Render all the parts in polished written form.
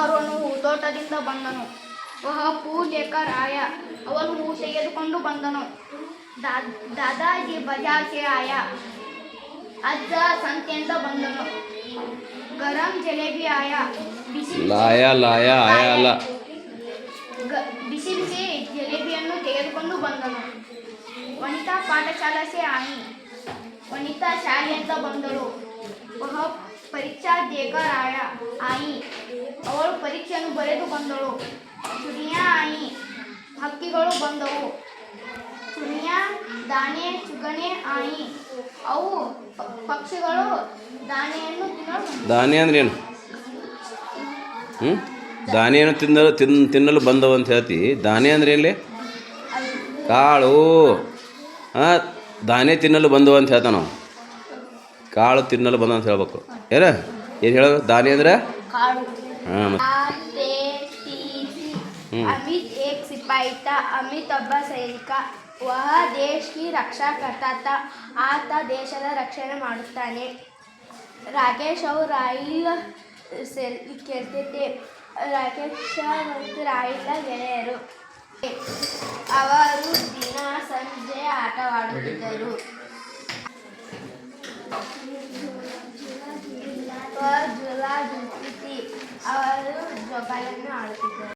ಅವನು ಹೂತೋಟದಿಂದ ಬಂದನು. ವಹ ಪೂ ಲೇಕರ್ ಆಯ, ಅವನು ಹೂ ತೆಗೆದುಕೊಂಡು ಬಂದನು. ದಾದಾಜಿ ಬಜಾರ್ ಸೆ ಆಯ, ಅಜ್ಜ ಸಂತೆಯಿಂದ ಬಂದನು. ಗರಂ ಜಲೇಬಿ ಆಯ, ಬಿಸಿ ಬಿಸಿ ಜಲೇಬಿಯನ್ನು ತೆಗೆದುಕೊಂಡು ಬಂದನು. ವನಿತಾ ಪಾಠಶಾಲಾ ಸೆ ಆಯಿ, ವನಿತಾ ಶಾಲೆಯಿಂದ ಬಂದಳು. ವಹ ಪರೀಕ್ಷಾ ದೇಕರ್ ಆಯಿ, ಅವಳು ಪರೀಕ್ಷೆಯನ್ನು ಬರೆದು ಬಂದಳು. ಚುಡಿಯಾ ಆಯಿ, ಹಕ್ಕಿಗಳು ಬಂದವು. ಚುಣಿಯಾ ದಾನೆ ಚುಗನೆ ಆಯಿ, ಅವು ಪಕ್ಷಿಗಳು ದಾನೆಯನ್ನು ದಾನೆ ಅಂದ್ರೆ ಏನು? ದಾನೆಯನ್ನು ತಿನ್ನಲು ಬಂದವು ಅಂತ ಹೇಳ್ತಿ. ದಾನೆ ಅಂದ್ರೆ ಎಲ್ಲಿ? ಕಾಳು. ದಾನೆ ತಿನ್ನಲು ಬಂದವು ಅಂತ ಹೇಳ್ತಾವ ನಾವು. ಕಾಳು ತಿನ್ನಲು ಬಂದ ಅಂತ ಹೇಳ್ಬೇಕು. ಏನು ಹೇಳೋದು? ದಾನೆ ಅಂದ್ರೆ ಹಾಂ. अमित एक सिपाही था. अमित ಒಬ್ಬ ಸೈನಿಕ. ವಹ ದೇಶ್ ಕಿ ರಕ್ಷಾ ಕರ್ತಾ ತಾ, ಆತ ದೇಶದ ರಕ್ಷಣೆ ಮಾಡುತ್ತಾನೆ. ರಾಕೇಶ್ ಅವರು ರಾಹಿಲ್ ಕೇಳ್ತೆ थे. ರಾಕೇಶ್ ಮತ್ತು ರಾಹಿಲ್ ಗೆಳೆಯರು. ಅವರು ದಿನ ಸಂಜೆ ಆಟವಾಡುತ್ತಿದ್ದರು. ಜುಲಾ ಜುಲ್ತಿ, ಅವರು ಜೋಕಾಲಿಯನ್ನು ಆಡುತ್ತಿದ್ದರು.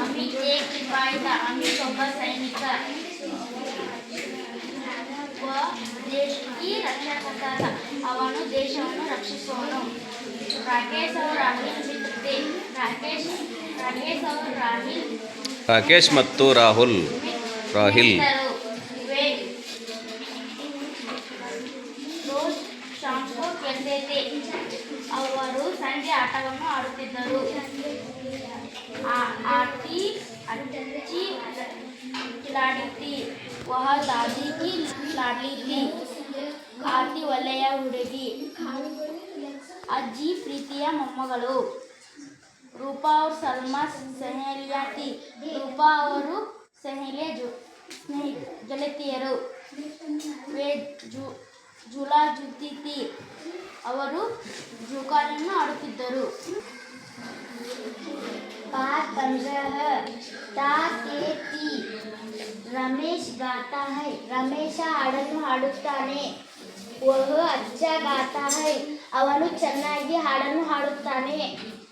ಅಮಿತ್ एक सिपाही था. ಅಮಿತ್ ಒಬ್ಬ ಸೈನಿಕ. ದೇಶ ಕಿ ರಕ್ಷಾ ಕರ್ತಾ ತಾ, ಅವನು ದೇಶವನ್ನು ರಕ್ಷಿಸುವನು. ರಾಕೇಶ್ ಅವರು ರಾಹಿಲ್ ಮಿತ್ರತೆ. ರಾಕೇಶ್ ಮತ್ತು ರಾಹಿಲ್ ಅವರು ಸಂಜೆ ಆಟವನ್ನು ಆಡುತ್ತಿದ್ದರು. ಆರ್ತಿ अच्छी खिलाड़ी थी. वह दादी की लाडली थी. ಆರ್ತಿ ಒಳ್ಳೆಯ ಹುಡುಗಿ. ಅಜ್ಜಿ ಪ್ರೀತಿಯ ಮೊಮ್ಮಗಳು. ರೂಪಾ और सलमा सहेलियाँ थी. ರೂಪಾ ಅವರು ಸಹೇಲಿಯ ಗೆಳತಿಯರು. वे झूला झूलती थी. ಅವರು ಜೋಕಾಲಿಯನ್ನು ಆಡುತ್ತಿದ್ದರು. पाठ 15 ता-ते-ती. ರಮೇಶ್ ಗಾತಾ ಹೈ, ರಮೇಶ ಹಾಡನ್ನು ಹಾಡುತ್ತಾನೆ. ವಹ ಅಚ್ಚಾ ಗಾತಾ ಹೈ, ಅವನು ಚೆನ್ನಾಗಿ ಹಾಡನ್ನು ಹಾಡುತ್ತಾನೆ.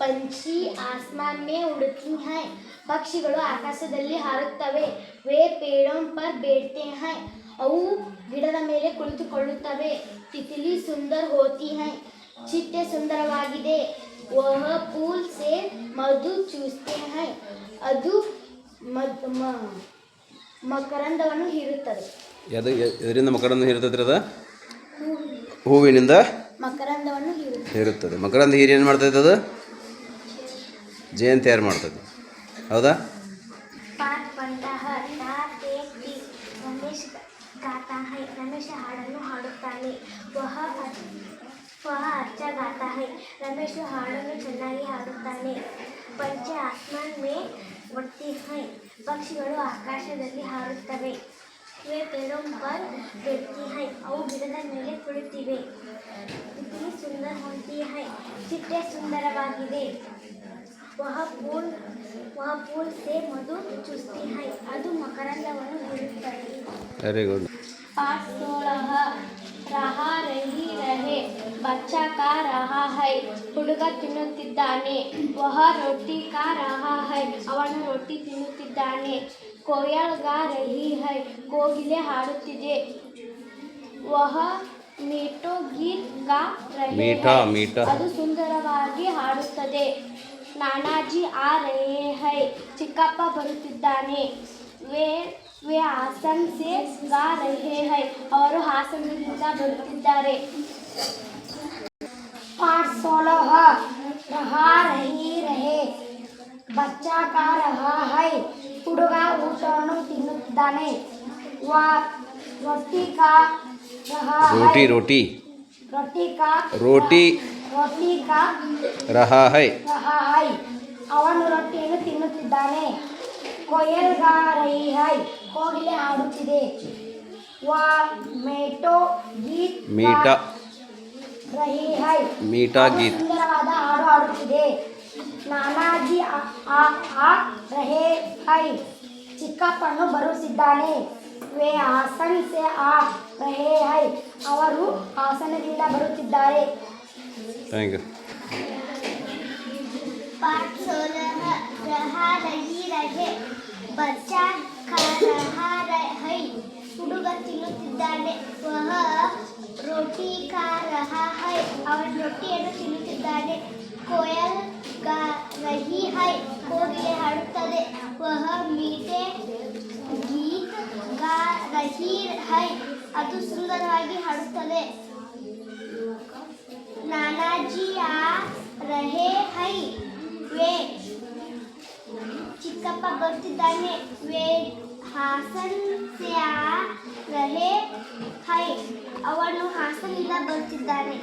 ಪಂಛಿ ಆಸ್ಮಾನ್ ಮೇ ಉಡತಿ ಹೈ, ಪಕ್ಷಿಗಳು ಆಕಾಶದಲ್ಲಿ ಹಾರುತ್ತವೆ. ವೇ ಪೇಡೋಂ ಪರ್ ಬೇಠ್ತೆ ಹೈ, ಅವು ಗಿಡದ ಮೇಲೆ ಕುಳಿತುಕೊಳ್ಳುತ್ತವೆ. ತಿತಿಲಿ ಸುಂದರ್ ಹೋತಿ ಹೈ, ಚಿಟ್ಟೆ ಸುಂದರವಾಗಿದೆ. ವಹ ಫೂಲ್ ಸೆ ಮಧು ಚೂಸ್ತೆ ಹೈ, ಅದು ಮಕರಂದವನ್ನು ಹೀರುತ್ತದೆ. ಇದರಿಂದ ಮಕರಂದ ಹೀರುತ್ತದೆ. ಅದ ಹೂವಿನಿಂದ ಮಕರಂದವನ್ನು ಹೀರುತ್ತದೆ. ಮಕರಂದ ಹೀರಿ ಏನು ಮಾಡ್ತೈತೆ? ಅದು ಜೇನು ತಯಾರು ಮಾಡ್ತದೆ. ಹೌದಾ? ರಮೇಶ್ ಗಾತಾ ಹೈ, ರಮೇಶ ಹಾಡನ್ನು ಹಾಡುತ್ತಾನೆ. ವಹ ಅಚ್ಚ ಗಾತಾ ಹೈ, ರಮೇಶ ಹಾಡನ್ನು ಚೆನ್ನಾಗಿ ಹಾಡುತ್ತಾನೆ. ಪಂಚೆ ಆಸ್ಮಾನ್ ಮೇ ಉಡ್ತಿ ಹೈ, ಪಕ್ಷಿಗಳು ಆಕಾಶದಲ್ಲಿ ಹಾರುತ್ತವೆ. ವೇ ಪೇಡೋಂ ಪರ್ ಬೇಠ್ತಿ ಹೈ, ಅವು ಗಿಡದ ಮೇಲೆ ಕುಳಿತಿವೆ. ತಿತಿಲಿ ಸುಂದರ್ ಹೋತಿ ಹೈ, ಚಿಟ್ಟೆ ಸುಂದರವಾಗಿದೆ. ವಹ ಫೂಲ್ ಸೆ ಮಧು ಚೂಸ್ತಿ ಹೈ, ಅದು ಮಕರಂದವನ್ನು ಹೀರುತ್ತದೆ. Very good. पाठ 16 रहा रही रहे. बच्चा खा रहा है, ಹುಡುಗ ತಿನ್ನುತ್ತಿದ್ದಾನೆ. ವಹ ರೋಟಿ ಖಾ ರಹಾ ಹೈ, ಅವನು ರೊಟ್ಟಿ ತಿನ್ನುತ್ತಿದ್ದಾನೆ. ಕೋಯಲ್ ಗಾ ರಹಿ ಹೈ, ಕೋಗಿಲೆ ಹಾಡುತ್ತಿದೆ. ವಹ ಮೀಠೋ ಗೀತ್ ಗಾ ರಹೆ ಹೈ, ಅದು ಸುಂದರವಾಗಿ ಹಾಡುತ್ತದೆ. ನಾನಾಜಿ ಆ ರಹೆ ಹೈ, ಚಿಕ್ಕಪ್ಪ ಬರುತ್ತಿದ್ದಾನೆ. वे आसन से गा रहे हैं, ಅವರು ಹಾಸನದಿಂದ ಬರುತ್ತಿದ್ದಾರೆ. पाठ 16 रहा रही रहे. बच्चा खा रहा है, ಹುಡುಗ ಊಟವನ್ನು ತಿನ್ನುತ್ತಿದ್ದಾನೆ. रोटी खा रहा है, रोटी खा रहा है, ಅವನು ರೊಟ್ಟಿಯನ್ನು ತಿನ್ನುತ್ತಿದ್ದಾನೆ. कोयल गा रही है, ಕೋಗಿಲೆ ಹಾಡುತ್ತಿದೆ. ವಾ ಮೇಟೋ ಗೀತ್ रही है मीठा ಅವರು गीत ಸುಂದರವಾದ ಹಾಡು ಹಾಡುತ್ತಿದೆ ನಾನಾಜಿ ಆ ಆ ರಹೇ ಹೈ ಚಿಕ್ಕಪ್ಪನು ಬರುತ್ತಿದ್ದಾನೆ वे आसन से आ रहे हैं ಅವರು ಆಸನದಿಂದ ಬರುತ್ತಿದ್ದಾರೆ ಥ್ಯಾಂಕ್ ಯು पाठ 16 रहा रही रहे बच्चा खा रहा है ಹುಡುಗ ತಿನ್ನುತ್ತಿದ್ದಾನೆ ವಹ ರೋಟಿ ಖಾ ರಹಾ ಹೈ ಅವನು ರೊಟ್ಟಿಯನ್ನು ತಿನ್ನುತ್ತಿದ್ದಾನೆ ಕೋಯಲ್ गा रही है ಕೋಗಿಲೆ ಹಾಡುತ್ತದೆ ವಹ ಮೀಠೆ ಗೀತ್ गा रही है ಅದು ಸುಂದರವಾಗಿ ಹಾಡುತ್ತದೆ ನಾನಾಜಿ ಆ ರಹೇ ಹೈ वे ಚಿಕ್ಕಪ್ಪ ಬರ್ತಿದ್ದಾನೆ वे ಹಾಸನ್ से आ रहे है ಅವನು ಹಾಸನಿಂದ ಬರ್ತಿದ್ದಾನೆ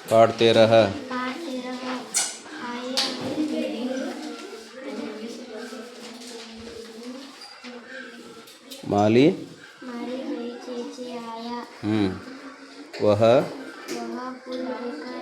पाठ 13 पाठ 13 आया माली मारी गई चेचे आया वह वह फूल लेकर